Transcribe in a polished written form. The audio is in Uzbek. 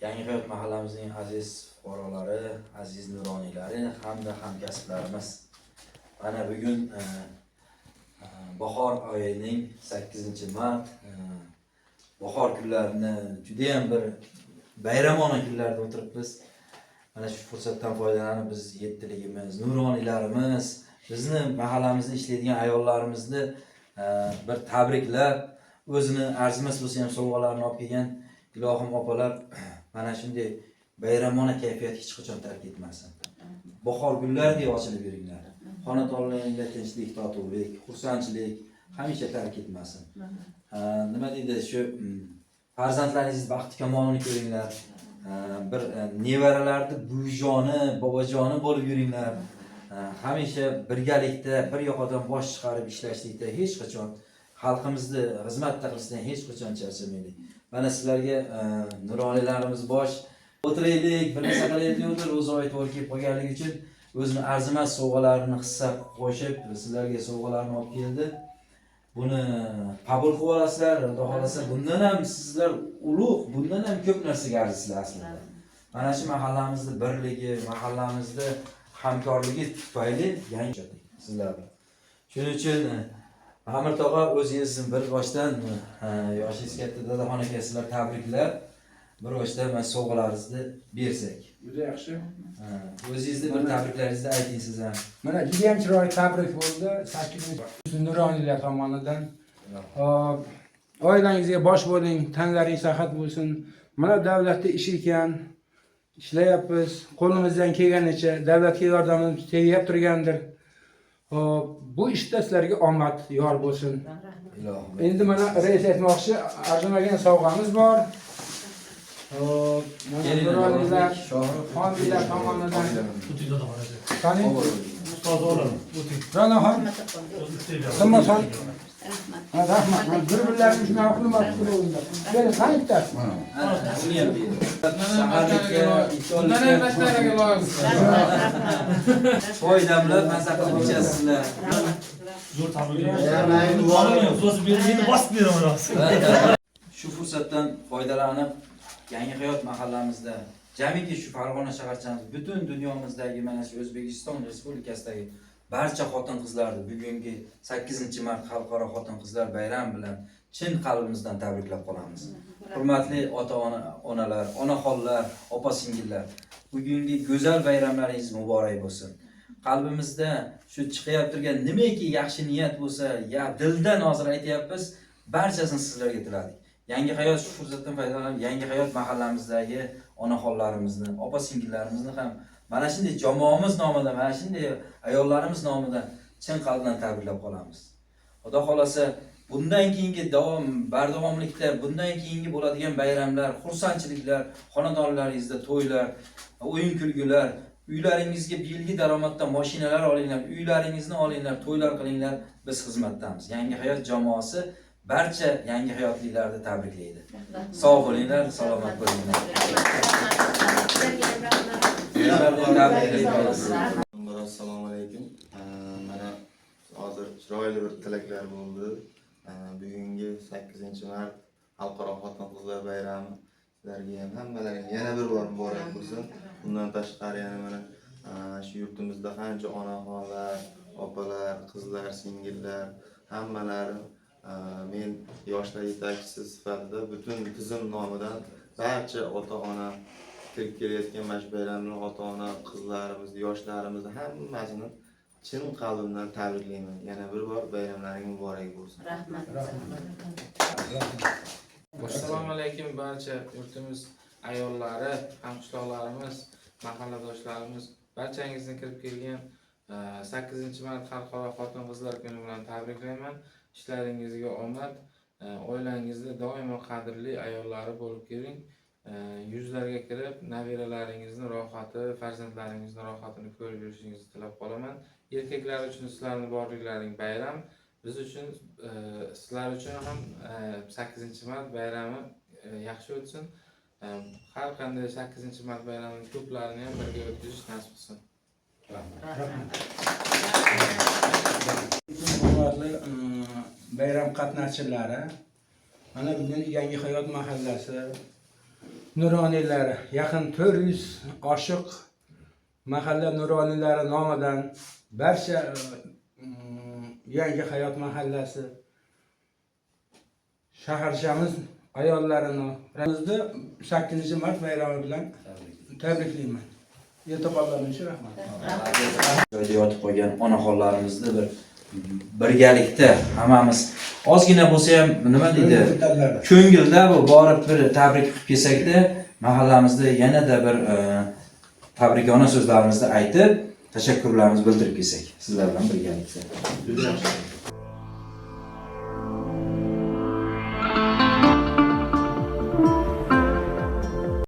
Yangi hayot mahallamizning aziz fuqarolari, aziz nuroniylari hamda hamkasblarimiz. Mana bugun bahor oyining 8-mart bahor kunlarini juda ham bir bayramona kunlarda o'tiribmiz. Mana shu fursatdan foydalanib biz yettiligimiz, nuroniylarimiz, bizni mahallamizda ishlaydigan ayollarimizni bir tabriklab, o'zini arzimas bo'lsa ham sovg'alarni olib kelgan ilohim opalar mana shunday bayramona kayfiyat hech qachon tark etmasin. Bahor kunlaridek ochilib yuringlar. Xonadonlaringizda tinchlik, totuvlik, xursandchilik hamisha tark etmasin. Nima deydi, shu farzandlaringiz baxti kamolini ko'ringlar. Bir nevaralarni buvijoni, bobojoni bo'lib yuringlar. Hamisha birgalikda bir yoqadan bosh chiqarib ishlashlikda hech qachon xalqimizni xizmatda qilishdan hech qachon charchamaylik. Mana sizlarga nuroniylarimiz bosh o'tiraylik, bir narsa qilaylik deyotdir, o'zi oytib kelib qolganligi uchun o'zini arzimas sovg'alarini hissa qo'shib sizlarga sovg'alarni olib keldi. Buni qabul qilib olasizlar, xudo xolasa bundan ham sizlar ulug', bundan ham ko'p narsaga arzisizlar aslida. Mana shu mahallamizning birligi, mahallamizda hamkorligi tufayli yangi sizlar. Shuning uchun Amir tog'a o'zingizni bir boshdan yoshingiz katta dadaxon aka sizlar tabriklab, bir boshdan men sovg'alaringizni bersak. Juda yaxshi. O'zingizni bir tabriklaringizni ayting siz ham. Mana juda ham chiroyli tabrik bo'ldi 8 nuroniylar tomonidan. Oilangizga bosh bo'ling, tanlaringiz sahat bo'lsin. Mana davlatda ish ekan, ishlayapmiz, qo'limizdan kelganicha davlatga yordamimiz tegib turgandir. Bu ishda sizlarga omad yor bo'lsin. Endi mana rais aytmoqchi, arzimagan sovg'amiz bor. Nuroniylar, xoniylar tomonidan qani ustoz o'g'lim Ranaxon Samason rahmat. Bir-birlarini shunaqa qilmoqchi bo'ldilar. Keling, qani bittasi. Buni ham deydi. Bundan ham bashlarga loyiq. Foydamlar maza qilib ichasizlar. Zo'r tabriklayman. So'zi berishni bosib beraman. Shu fursatdan foydalanib Yangi hayot mahallamizda, jamiki shu Farg'ona shaharchamiz, butun dunyomizdagi mana shu O'zbekiston Respublikasidagi barcha xotin-qizlarni bugungi 8-mart xalqaro xotin-qizlar bayrami bilan chin qalbimizdan tabriklab qolamiz. Hurmatli ota-onalar, onaxonlar, opa-singillar, bugungi go'zal bayramlaringiz muborak bo'lsin. Qalbimizda shu chiqayotib turgan nimaki yaxshi niyat bo'lsa, ya dildan hozir aytyapmiz, barchasini sizlarga tiladik. Yangi hayot shu fursatdan foydalanib, yangi hayot mahallamizdagi onaxonlarimizni, opa-singillarimizni ham mana shunday jamoamiz nomidan, mana shunday ayollarimiz nomidan chin qalbdan tabriklab qolamiz. Xudo xolasa, bundan keyingi bardavomlikda, bundan keyingi bo'ladigan bayramlar, xursandchiliklar, xonadonlaringizda to'ylar, o'yin kulgular, uylaringizga yilgi daromaddan mashinalar olinglar, uylaringizni olinglar, to'ylar qilinglar, biz xizmatdamiz. Yangi hayot jamoasi barcha yangi hayotliklarni tabriklaydi. Sog' bo'linglar, salomat bo'linglar. Assalomu alaykum. Mana hozir chiroyli bir tilaklar bo'ldi. Bugungi 8-mart xalqaro xotin-qizlar bayrami sizlarga ham hammalariga yana bir bor muborak bo'lsin. Bundan tashqari yana mana shu yurtimizda qancha onaxonlar, opalar, qizlar, singillar hammalari men yoshlar yetakchisi sifatida butun tizim nomidan barcha ota-ona kirib kelayotgan mana shu bayramni ota-ona qizlarimiz, yoshlarimizni hammasini chin qalbimdan tabriklayman. Yana bir bor bayramlaring muborak bo'lsin. Rahmat. Assalomu alaykum barcha yurtimiz ayollari, hamqishloqlarimiz, mahalladoshlarimiz, barchangizni kirib kelgan 8-mart xalqaro xotin-qizlar kuni bilan tabriklayman. Ishlaringizga omad, oilangizda doimo qadrli ayollari bo'lib keling. Yuzlarga kirib, nabiralaringizni rohati, farzandlaringizni rohatini ko'rib yurishingizni tilab qolaman. Erkaklar uchun sizlarning borliklaring bayram, biz uchun, sizlar uchun ham 8-mart bayrami yaxshi o'tsin. Har qanday 8-mart bayramining ko'plarini ham birga o'tkazish nasib qilsin. Hurmatli bayram qatnashchilari, mana bugun Yangi hayot mahallasi nuroniylari, yaqin 400 oshiq mahalla nuroniylari nomidan barcha Yangi hayot mahallasi shaharchamiz ayollarini 8-mart bayrami bilan tabriklayman. E'tiborlaringiz uchun rahmat. Joyda yotib qolgan onaxonlarimizni birgalikda hammamiz ozgina bo'lsa ham nima deydi, ko'ngilda bu borib bir tabrik qilib kelsak-da, mahallamizda yanada bir tabrikona so'zlarimizni aytib, tashakkurlarimizni bildirib kelsak, sizlar bilan birgalikda.